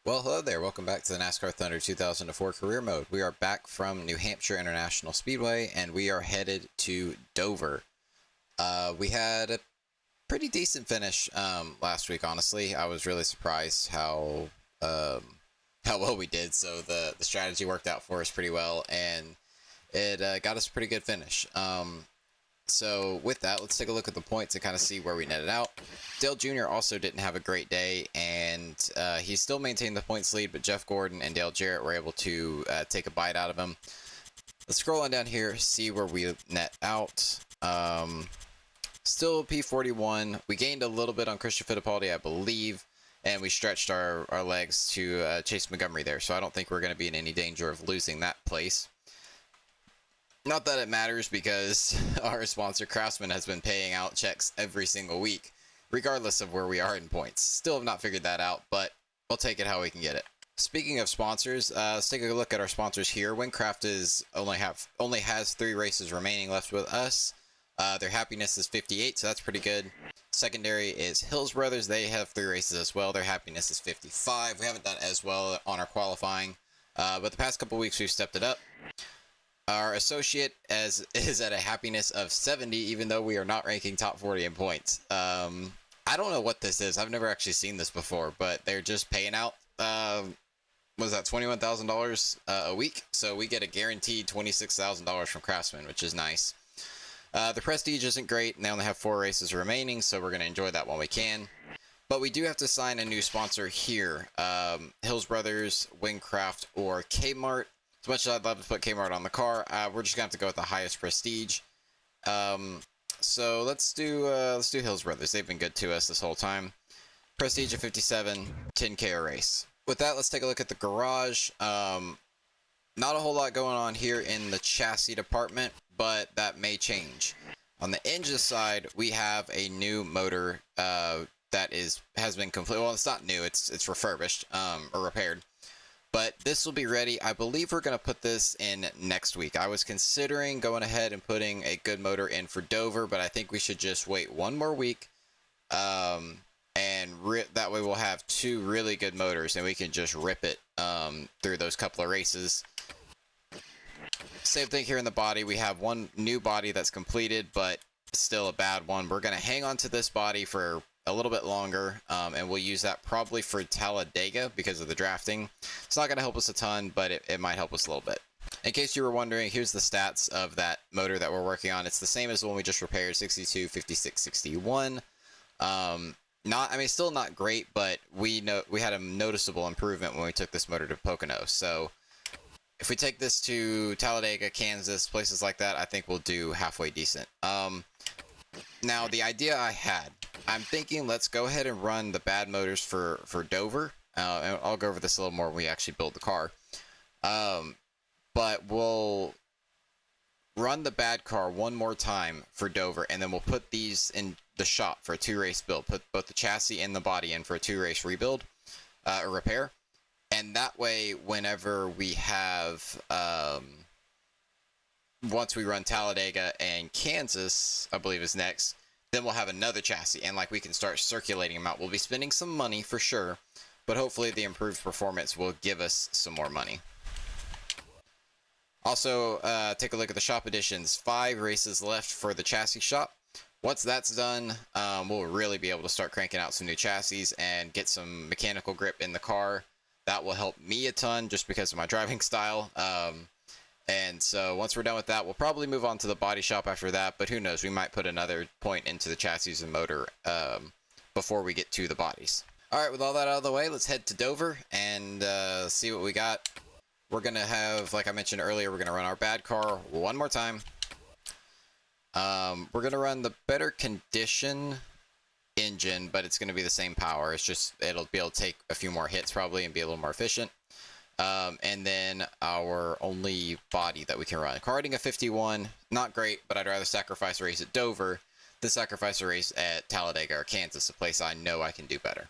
Well, hello there. Welcome back to the NASCAR Thunder 2004 Career Mode. We are back from New Hampshire International Speedway, and we are headed to Dover. We had a pretty decent finish last week. Honestly, I was really surprised how well we did. So the strategy worked out for us pretty well, and it got us a pretty good finish. So with that, let's take a look at the points and kind of see where we netted out. Dale Jr. also didn't have a great day, and he still maintained the points lead, but Jeff Gordon and Dale Jarrett were able to take a bite out of him. Let's scroll on down here, see where we net out. Still P41. We gained a little bit on Christian Fittipaldi, I believe, and we stretched our legs to Chase Montgomery there, so I don't think we're going to be in any danger of losing that place. Not that it matters, because our sponsor Craftsman has been paying out checks every single week, regardless of where we are in points. Still have not figured that out, but we'll take it how we can get it. Speaking of sponsors, let's take a look at our sponsors here. Windcraft only has 3 races remaining left with us. Their happiness is 58, so that's pretty good. Secondary is Hills Brothers. They have 3 races as well. Their happiness is 55. We haven't done as well on our qualifying, but the past couple weeks we've stepped it up. Our associate is at a happiness of 70, even though we are not ranking top 40 in points. I don't know what this is. I've never actually seen this before, but they're just paying out, was that $21,000 a week? So we get a guaranteed $26,000 from Craftsman, which is nice. The Prestige isn't great, and they only have 4 races remaining, so we're going to enjoy that while we can. But we do have to sign a new sponsor here. Hills Brothers, Windcraft, or Kmart. As much as I'd love to put Kmart on the car, we're just gonna have to go with the highest prestige. So let's do Hills Brothers. They've been good to us this whole time. Prestige of 57, 10K a race. With that, let's take a look at the garage. Not a whole lot going on here in the chassis department, but that may change. On the engine side, we have a new motor that has been complete. Well, it's not new. It's refurbished or repaired. But this will be ready. I believe we're going to put this in next week. I was considering going ahead and putting a good motor in for Dover, but I think we should just wait one more week. And that way we'll have 2 really good motors, and we can just rip it through those couple of races. Same thing here in the body. We have one new body that's completed, but still a bad one. We're going to hang on to this body for a little bit longer, and we'll use that probably for Talladega because of the drafting. It's not going to help us a ton, but it might help us a little bit. In case you were wondering, here's the stats of that motor that we're working on. It's the same as the one we just repaired, 62, 56, 61. Still not great, but we had a noticeable improvement when we took this motor to Pocono. So if we take this to Talladega, Kansas, places like that, I think we'll do halfway decent. Now, the idea I'm thinking let's go ahead and run the bad motors for Dover. And I'll go over this a little more when we actually build the car. But we'll run the bad car one more time for Dover, and then we'll put these in the shop for a 2-race build. Put both the chassis and the body in for a 2-race rebuild or repair. And that way, whenever we have... once we run Talladega and Kansas, I believe is next, then we'll have another chassis, and we can start circulating them out. We'll be spending some money for sure, but hopefully the improved performance will give us some more money. Also, take a look at the shop additions. 5 races left for the chassis shop. Once that's done, we'll really be able to start cranking out some new chassis and get some mechanical grip in the car. That will help me a ton just because of my driving style. And so once we're done with that, we'll probably move on to the body shop after that, but who knows, we might put another point into the chassis and motor before we get to the bodies. Alright, with all that out of the way, let's head to Dover and see what we got. We're going to have, like I mentioned earlier, we're going to run our bad car one more time. We're going to run the better condition engine, but it's going to be the same power. It's just, it'll be able to take a few more hits probably and be a little more efficient. And then our only body that we can run. Car rating of 51, not great, but I'd rather sacrifice a race at Dover than sacrifice a race at Talladega or Kansas, a place I know I can do better.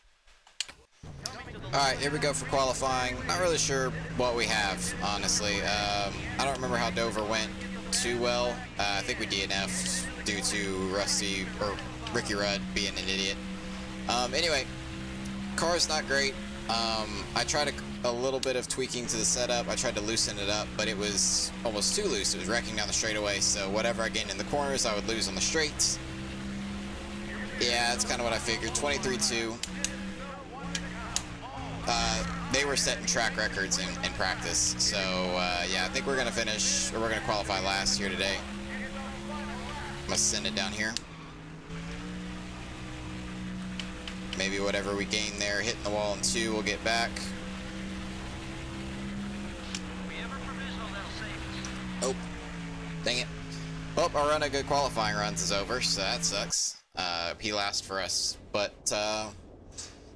Alright, here we go for qualifying. Not really sure what we have, honestly. I don't remember how Dover went too well. I think we DNF'd due to Ricky Rudd being an idiot. Anyway, car's not great. I tried a little bit of tweaking to the setup. I tried to loosen it up, but it was almost too loose. It was wrecking down the straightaway, so whatever I gained in the corners, I would lose on the straights. Yeah, that's kind of what I figured. 23-2. They were setting track records in practice, so yeah, I think we're gonna finish, or we're gonna qualify last here today. I'm gonna send it down here. Maybe whatever we gain there, hitting the wall in 2, we'll get back. Oh, dang it. Well, our run of good qualifying runs is over, so that sucks. He last for us, but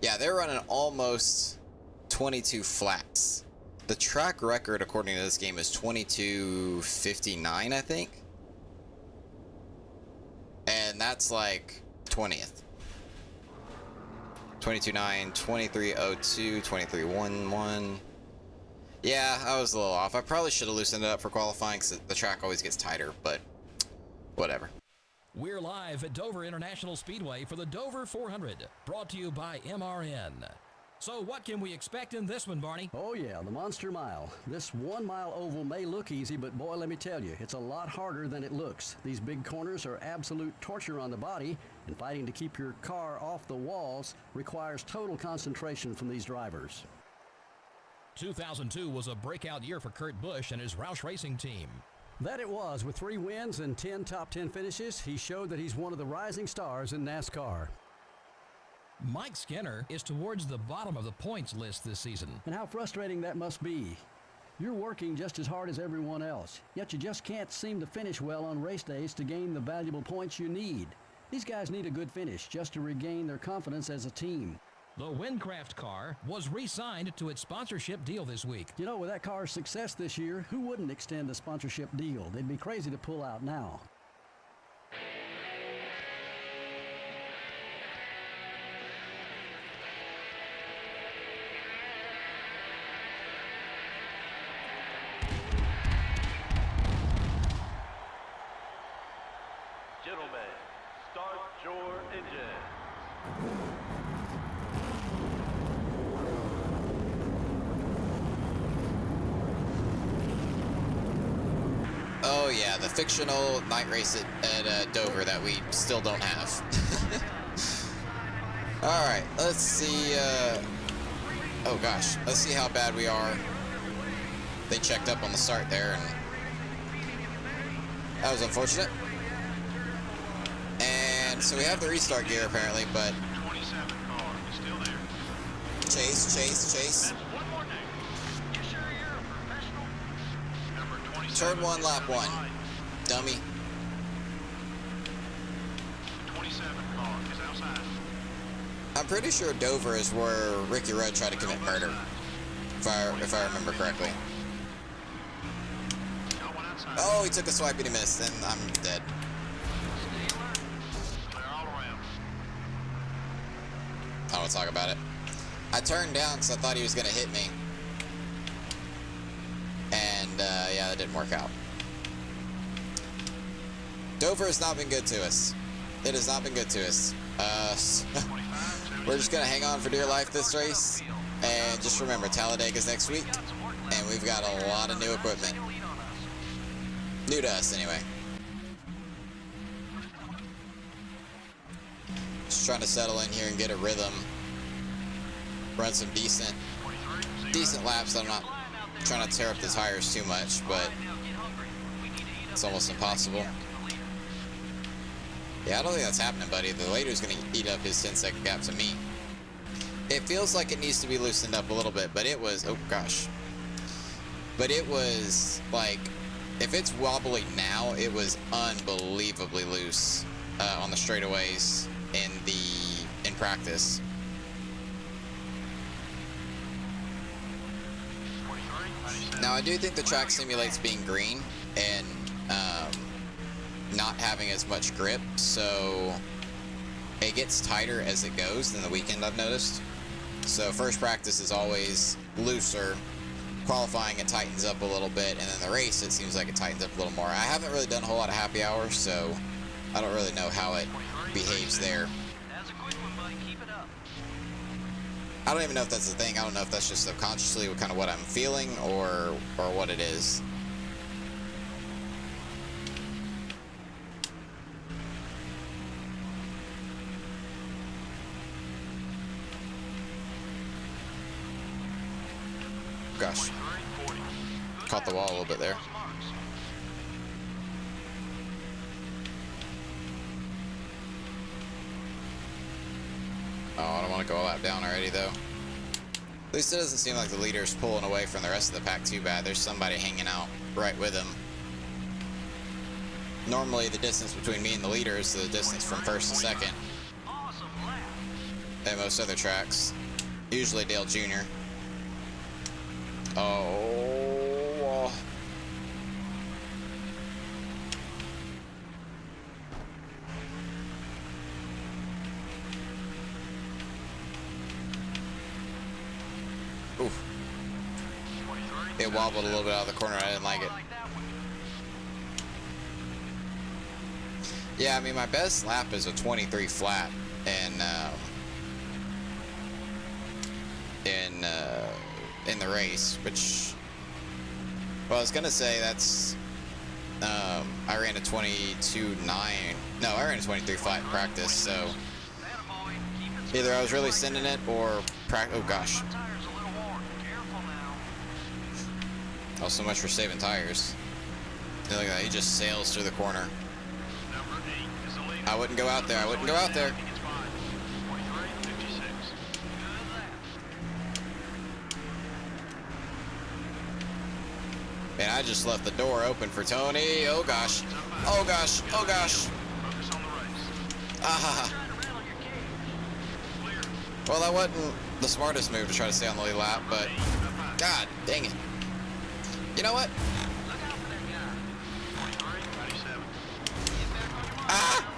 yeah, they're running almost 22 flaps. The track record, according to this game, is 22:59, I think. And that's like 20th. 22.9, 23.02, 23.11. Yeah, I was a little off. I probably should have loosened it up for qualifying because the track always gets tighter, but whatever. We're live at Dover International Speedway for the Dover 400, brought to you by MRN. So what can we expect in this one, Barney? Oh yeah, the Monster Mile. This 1 mile oval may look easy, but boy, let me tell you, it's a lot harder than it looks. These big corners are absolute torture on the body, and fighting to keep your car off the walls requires total concentration from these drivers. 2002 was a breakout year for Kurt Busch and his Roush Racing team. That it was. With 3 wins and 10 top 10 finishes, he showed that he's one of the rising stars in NASCAR. Mike Skinner is towards the bottom of the points list this season. And how frustrating that must be. You're working just as hard as everyone else, yet you just can't seem to finish well on race days to gain the valuable points you need. These guys need a good finish just to regain their confidence as a team. The Windcraft car was re-signed to its sponsorship deal this week. You know, with that car's success this year, who wouldn't extend a sponsorship deal? They'd be crazy to pull out now. Gentlemen, start your engine. Oh yeah, the fictional night race at Dover that we still don't have. Alright, let's see, oh gosh, let's see how bad we are. They checked up on the start there, and that was unfortunate. And so we have the restart gear apparently, but 27 car is still there. chase. One more name. You sure you're a professional? Number 27. Turn 1, lap 1. Dummy. 27 car is outside. I'm pretty sure Dover is where Ricky Rudd tried to commit murder, if I remember correctly. Got one outside. Oh, he took a swipe and he missed, and I'm dead. Stay alert. Clear all around. I don't want to talk about it. I turned down because I thought he was going to hit me. And, yeah, that didn't work out. Dover has not been good to us. It has not been good to us. We're just going to hang on for dear life this race. And just remember, Talladega's next week. And we've got a lot of new equipment. New to us, anyway. Just trying to settle in here and get a rhythm. Run some decent laps. I'm not trying to tear up the tires too much, but it's almost impossible. Yeah, I don't think that's happening, buddy. The leader's going to eat up his 10-second gap to me. It feels like it needs to be loosened up a little bit, but it was, oh gosh. But it was, like, if it's wobbly now, it was unbelievably loose on the straightaways in practice. Now, I do think the track simulates being green and not having as much grip, so it gets tighter as it goes than the weekend, I've noticed. So first practice is always looser. Qualifying, it tightens up a little bit, and then the race, it seems like it tightens up a little more. I haven't really done a whole lot of happy hours, so I don't really know how it behaves there. That's a quick one, buddy. Keep it up. I don't even know if that's the thing. I don't know if that's just subconsciously kind of what I'm feeling or what it is. Gosh. Caught the wall a little bit there. Oh, I don't want to go a lap down already, though. At least it doesn't seem like the leader's pulling away from the rest of the pack too bad. There's somebody hanging out right with him. Normally, the distance between me and the leader is the distance from first to second. At most other tracks. Usually Dale Jr. Oh. Oof. It wobbled a little bit out of the corner. I didn't like it. Yeah, I mean, my best lap is a 23 flat, and in the race, which, well, I was gonna say that's I ran a 22.9. No, I ran a 23 flat in practice, so either I was really sending it or oh gosh. Oh, so much for saving tires. Look at that, he just sails through the corner. I wouldn't go out there. I wouldn't go out there. Man, I just left the door open for Tony. Oh gosh. Oh gosh. Oh gosh. Ah. Well, that wasn't the smartest move to try to stay on the lead lap, but God dang it. You know what? Ah!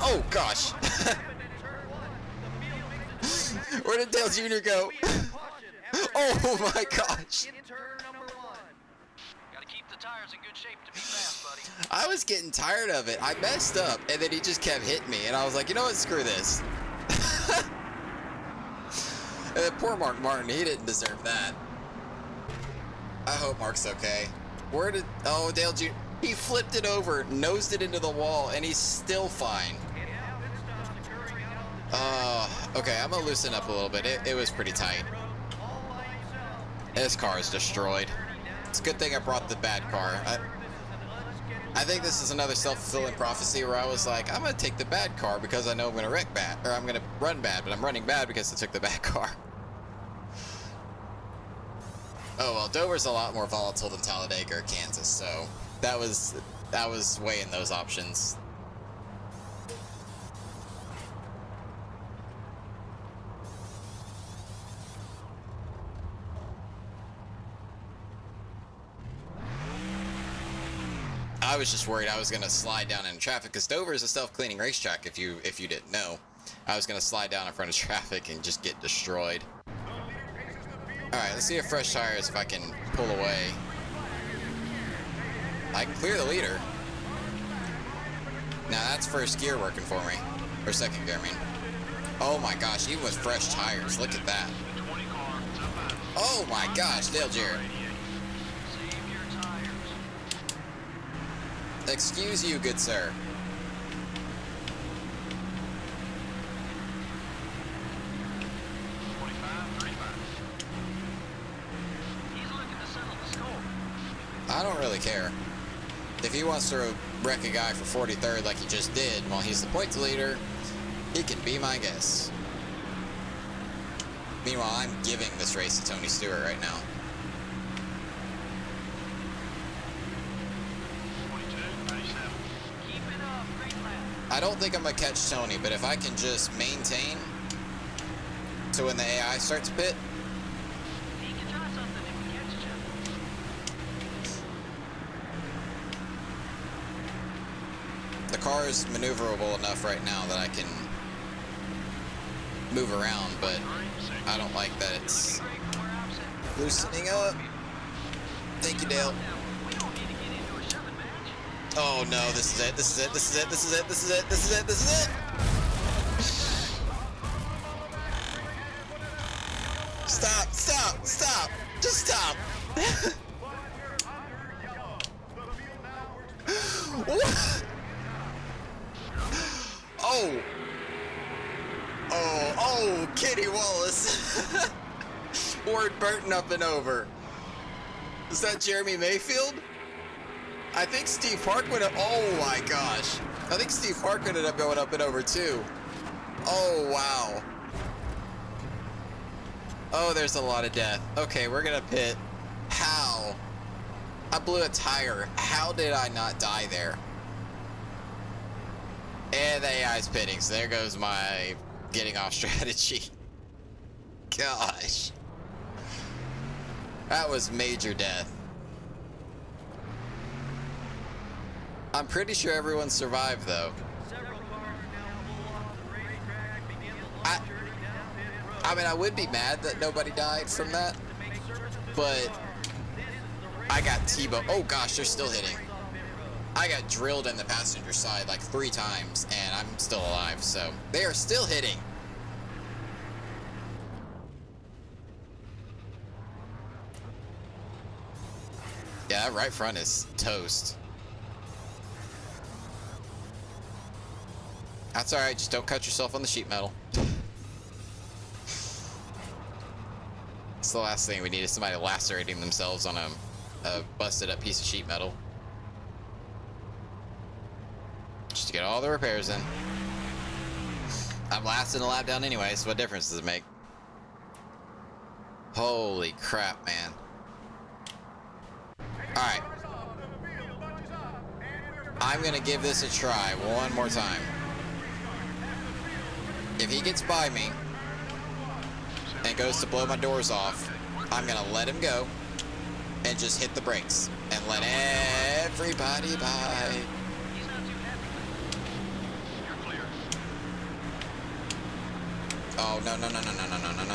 Oh gosh. Where did Dale Jr. go? Oh my gosh. I was getting tired of it. I messed up and then he just kept hitting me and I was like, you know what, screw this. And then poor Mark Martin, he didn't deserve that. I hope Mark's okay. Where did, oh, Dale Jr., he flipped it over, nosed it into the wall, and he's still fine. Okay, I'm gonna loosen up a little bit. It was pretty tight. This car is destroyed. It's a good thing I brought the bad car. I think this is another self-fulfilling prophecy where I was like, I'm gonna take the bad car because I know I'm gonna wreck bad, or I'm gonna run bad, but I'm running bad because I took the bad car. Oh well, Dover's a lot more volatile than Talladega or Kansas, so that was weighing those options. I was just worried I was gonna slide down in traffic because Dover is a self-cleaning racetrack. If you didn't know, I was gonna slide down in front of traffic and just get destroyed. All right, let's see if fresh tires if I can pull away. I can clear the leader. Now that's first gear working for me, or second gear, I mean. Oh my gosh, even with fresh tires, look at that. Oh my gosh, Dale Jarrett. Excuse you, good sir. I don't really care. If he wants to wreck a guy for 43rd like he just did while he's the points leader, he can be my guest. Meanwhile, I'm giving this race to Tony Stewart right now. I don't think I'm going to catch Tony, but if I can just maintain to when the AI starts to pit. The car is maneuverable enough right now that I can move around, but I don't like that it's loosening up. Thank you, Dale. Oh no, this is it, this is it, this is it, this is it, this is it, this is it, this is it! Stop, stop, stop. Just stop. What? Oh. Oh, Kitty Wallace. Ward Burton up and over. Is that Jeremy Mayfield? I think Steve Park would have, oh my gosh. I think Steve Park ended up going up and over too. Oh, wow. Oh, there's a lot of death. Okay, we're gonna pit. How? I blew a tire. How did I not die there? And the AI's pitting, so there goes my getting off strategy. Gosh. That was major death. I'm pretty sure everyone survived though. I mean, I would be mad that nobody died from that, but I got T-bone. Oh gosh, they're still hitting. I got drilled in the passenger side like 3 times, and I'm still alive, so they are still hitting. Yeah, that right front is toast. That's alright, just don't cut yourself on the sheet metal. It's the last thing we need, is somebody lacerating themselves on a busted up piece of sheet metal. Just to get all the repairs in. I'm last in the lap down anyway, so what difference does it make? Holy crap, man. Alright. I'm gonna give this a try one more time. If he gets by me and goes to blow my doors off, I'm gonna let him go and just hit the brakes and let everybody by. Oh, no, no, no, no, no, no, no, no, no, no.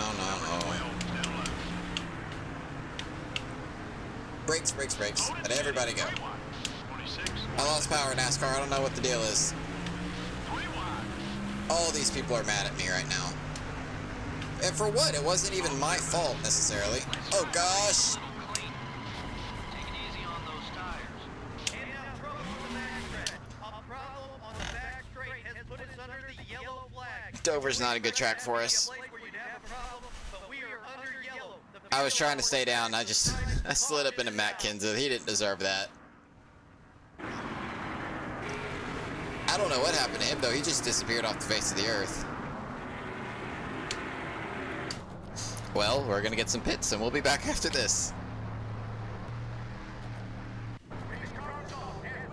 Brakes, brakes, brakes. Let everybody go. I lost power, NASCAR. I don't know what the deal is. All these people are mad at me right now. And for what? It wasn't even my fault, necessarily. Oh, gosh. Dover's not a good track for us. I was trying to stay down. I slid up into Matt Kenseth. He didn't deserve that. I don't know what happened to him, though. He just disappeared off the face of the earth. Well, we're going to get some pits, and we'll be back after this.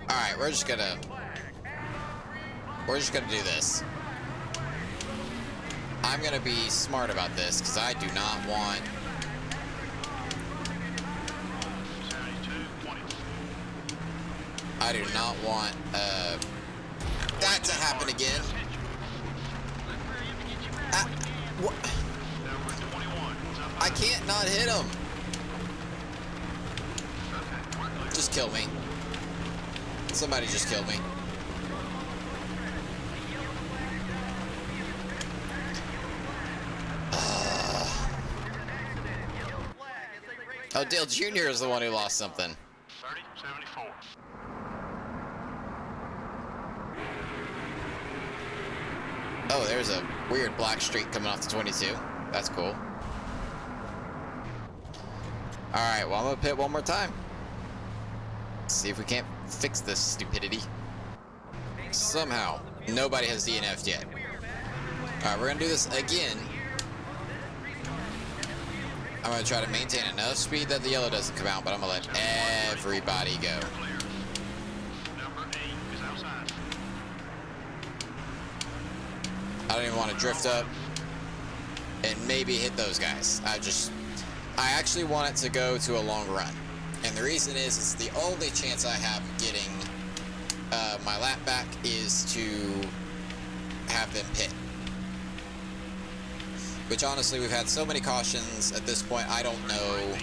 Alright, we're just gonna do this. I'm gonna be smart about this, because I do not want... I do not want, that to happen again. What? I can't not hit him. Just kill me. Somebody just killed me. Oh, Dale Jr. is the one who lost something. 30-74. Oh, there's a weird black streak coming off the 22. That's cool. Alright, well, I'm gonna pit one more time. See if we can't fix this stupidity. Somehow, nobody has DNF'd yet. Alright, we're gonna do this again. I'm gonna try to maintain enough speed that the yellow doesn't come out, but I'm gonna let everybody go. Number 8 is outside. I don't even want to drift up and maybe hit those guys. I actually want it to go to a long run. And the reason is, it's the only chance I have of getting my lap back is to have them pit. Which honestly, we've had so many cautions at this point, I don't know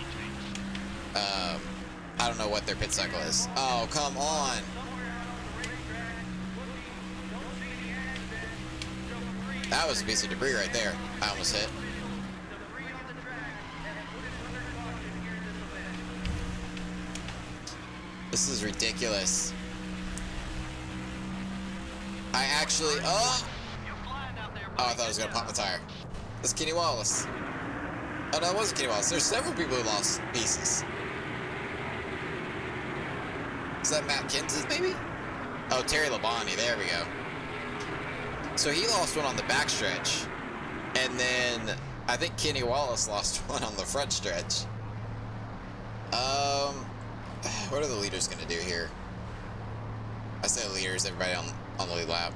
what their pit cycle is. Oh, come on. That was a piece of debris right there. I almost hit. This is ridiculous. I actually... Oh! Oh, I thought I was going to pop my tire. That's Kenny Wallace. Oh, no, it wasn't Kenny Wallace. There's several people who lost pieces. Is that Matt Kenseth, maybe? Oh, Terry Labonte. There we go. So he lost one on the backstretch. And then I think Kenny Wallace lost one on the front stretch. What are the leaders going to do here? I say leaders, everybody on the lead lap.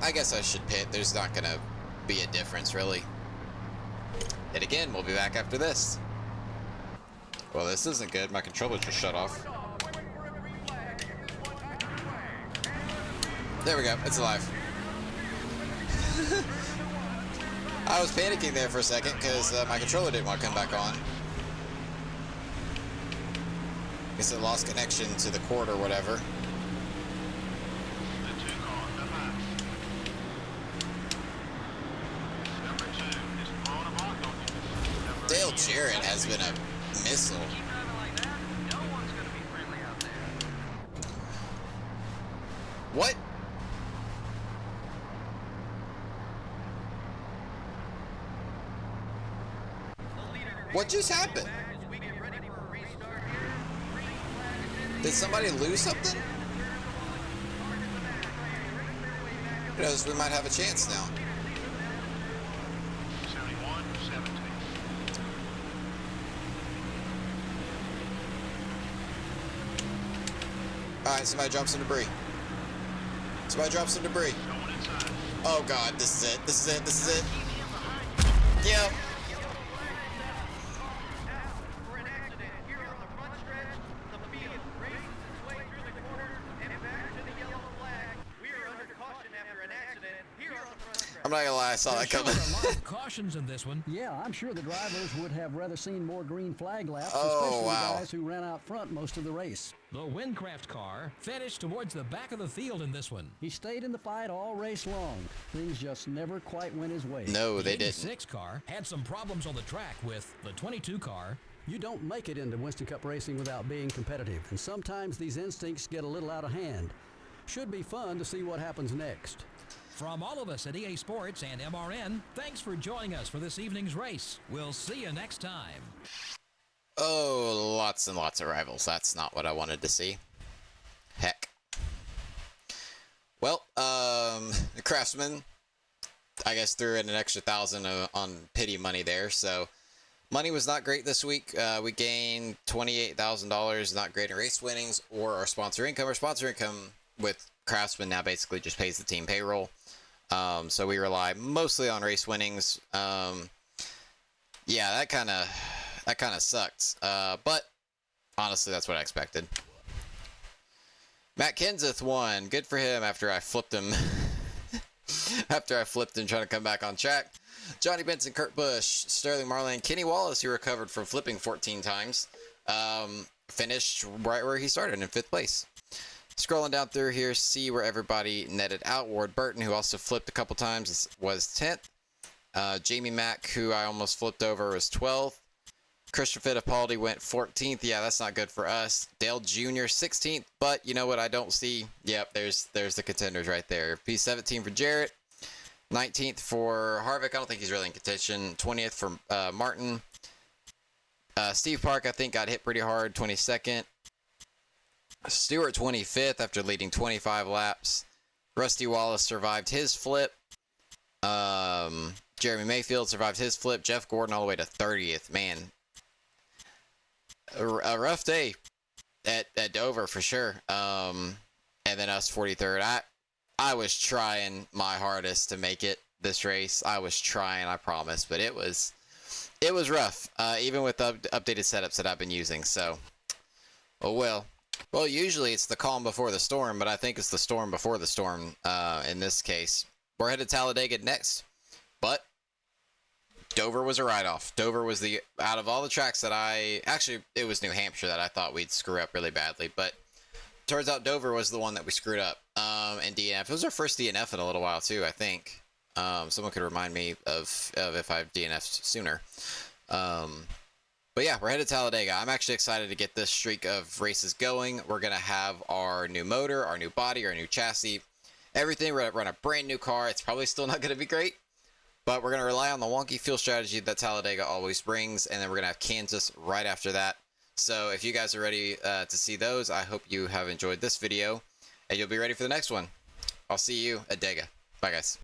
I guess I should pit. There's not going to be a difference, really. And again, we'll be back after this. Well, this isn't good. My controller just shut off. There we go. It's alive. I was panicking there for a second because my controller didn't want to come back on. Guess it lost connection to the cord or whatever. Dale Jarrett has been a missile. What? What just happened? Did somebody lose something? Who knows, we might have a chance now. 71-17. Alright, somebody drop some debris. Somebody drop some debris. Going inside. Oh god, this is it. This is it. This is it. Yep. For an accident here on the front stretch, the field races its way through the corner and back to the yellow flag. We are under caution after an accident here on the front stretch. I'm not gonna lie, I saw that Sure, coming. a lot of cautions in this one. Yeah, I'm sure the drivers would have rather seen more green flag laps, Oh, especially wow. the guys who ran out front most of the race. The Windcraft car finished towards the back of the field in this one. He stayed in the fight all race long. Things just never quite went his way. No, The they didn't. 86 car had some problems on the track with the 22 car. You don't make it into Winston Cup racing without being competitive, and sometimes these instincts get a little out of hand. Should be fun to see what happens next. From all of us at EA Sports and MRN, thanks for joining us for this evening's race. We'll see you next time. Oh, lots and lots of rivals. That's not what I wanted to see. Heck. Well, the Craftsman, I guess, threw in an extra 1,000 on pity money there. So money was not great this week. We gained $28,000, not great in race winnings or our sponsor income. Our sponsor income with Craftsman now basically just pays the team payroll. So we rely mostly on race winnings. Yeah, that kind of sucked. But honestly, that's what I expected. Matt Kenseth won. Good for him after I flipped him. After I flipped him trying to come back on track. Johnny Benson, Kurt Busch, Sterling Marlin, Kenny Wallace, who recovered from flipping 14 times, finished right where he started in 5th place. Scrolling down through here, see where everybody netted out. Ward Burton, who also flipped a couple times, was 10th. Jamie Mack, who I almost flipped over, was 12th. Christopher Fittipaldi went 14th. Yeah, that's not good for us. Dale Jr. 16th. But you know what I don't see? Yep, there's the contenders right there. P17 for Jarrett. 19th for Harvick. I don't think he's really in contention. 20th for Martin. Steve Park, I think, got hit pretty hard. 22nd. Stewart 25th after leading 25 laps. Rusty Wallace survived his flip. Jeremy Mayfield survived his flip. Jeff Gordon all the way to 30th. Man, a rough day at Dover for sure. And then us 43rd. I was trying my hardest to make it this race. I was trying, I promise, but it was rough, even with the updated setups that I've been using. So, oh well. Well, usually it's the calm before the storm, but I think it's the storm before the storm in this case. We're headed to Talladega next, but Dover was a write-off. Dover was out of all the tracks that actually, it was New Hampshire that I thought we'd screw up really badly, but turns out Dover was the one that we screwed up. And DNF. It was our first DNF in a little while too, I think. Someone could remind me of if I've DNF'd sooner. But But yeah, we're headed to Talladega. I'm actually excited to get this streak of races going. We're going to have our new motor, our new body, our new chassis, everything. We're going to run a brand new car. It's probably still not going to be great, but we're going to rely on the wonky fuel strategy that Talladega always brings, and then we're going to have Kansas right after that. So if you guys are ready to see those, I hope you have enjoyed this video, and you'll be ready for the next one. I'll see you at Dega. Bye, guys.